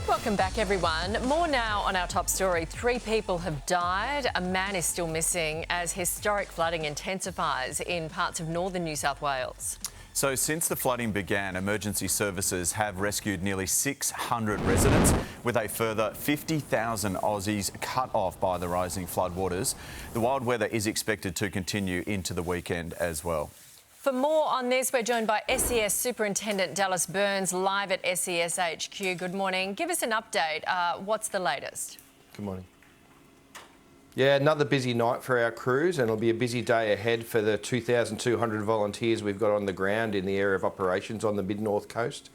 Welcome back, everyone. More now on our top story. 3 people have died. A man is still missing as historic flooding intensifies in parts of northern New South Wales. So since the flooding began, emergency services have rescued nearly 600 residents, with a further 50,000 Aussies cut off by the rising floodwaters. The wild weather is expected to continue into the weekend as well. For more on this, we're joined by SES Superintendent Dallas Burns, live at SES HQ. Good morning. Give us an update. What's the latest? Good morning. Yeah, another busy night for our crews, and it'll be a busy day ahead for the 2,200 volunteers we've got on the ground in the area of operations on the mid-north coast.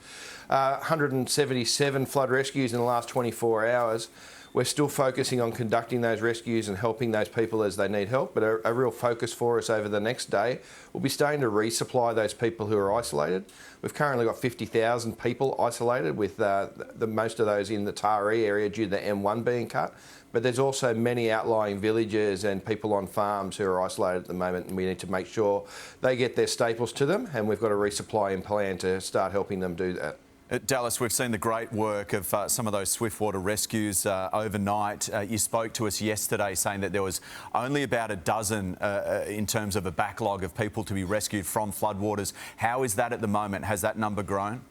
177 flood rescues in the last 24 hours. We're still focusing on conducting those rescues and helping those people as they need help, but a real focus for us over the next day will be starting to resupply those people who are isolated. We've currently got 50,000 people isolated, with the most of those in the Taree area due to the M1 being cut. But there's also many outlying villages and people on farms who are isolated at the moment, and we need to make sure they get their staples to them, and we've got a resupplying plan to start helping them do that. Dallas, we've seen the great work of some of those swiftwater rescues overnight. You spoke to us yesterday saying that there was only about a dozen in terms of a backlog of people to be rescued from floodwaters. How is that at the moment? Has that number grown?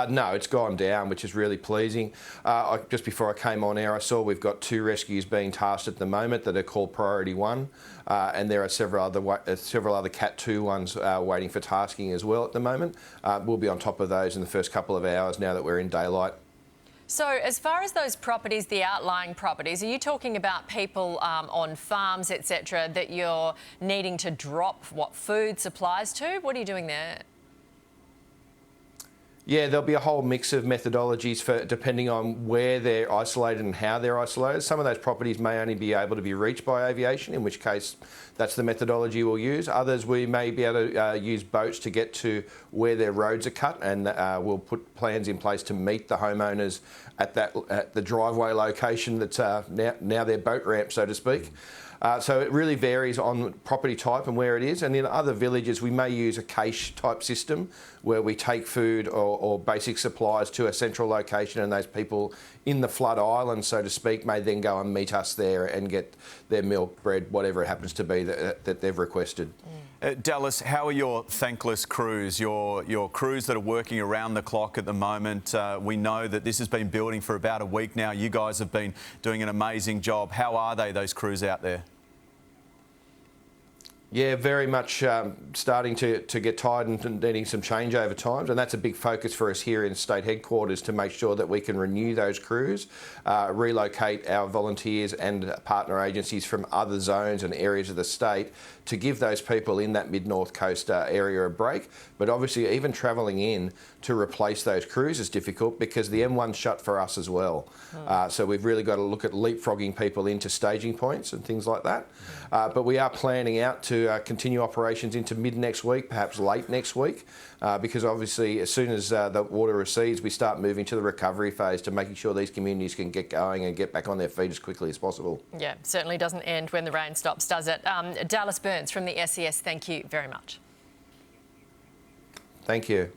No, it's gone down, which is really pleasing. Just before I came on air, I saw we've got 2 rescues being tasked at the moment that are called Priority 1, and there are several other Cat 2 ones waiting for tasking as well at the moment. We'll be on top of those in the first couple of hours now that we're in daylight. So as far as those properties, the outlying properties, are you talking about people on farms, etc., that you're needing to drop food supplies to? What are you doing there? Yeah, there'll be a whole mix of methodologies for depending on where they're isolated and how they're isolated. Some of those properties may only be able to be reached by aviation, in which case that's the methodology we'll use. Others, we may be able to use boats to get to where their roads are cut, and we'll put plans in place to meet the homeowners at the driveway location that's now their boat ramp, so to speak. So it really varies on property type and where it is. And in other villages, we may use a cache type system where we take food or basic supplies to a central location, and those people in the flood island, so to speak, may then go and meet us there and get their milk, bread, whatever it happens to be that they've requested. Dallas, how are your thankless crews, your crews that are working around the clock at the moment? We know that this has been building for about a week now. You guys have been doing an amazing job. How are they, those crews out there? Yeah, very much starting to get tired and needing some change over times, and that's a big focus for us here in state headquarters to make sure that we can renew those crews, relocate our volunteers and partner agencies from other zones and areas of the state to give those people in that mid-north coast area a break. But obviously even travelling in to replace those crews is difficult because the M1's shut for us as well. So we've really got to look at leapfrogging people into staging points and things like that. But we are planning out to continue operations into mid next week, perhaps late next week, because obviously as soon as the water recedes, we start moving to the recovery phase to making sure these communities can get going and get back on their feet as quickly as possible. Yeah, certainly doesn't end when the rain stops, does it? Dallas Burns from the SES, thank you very much. Thank you.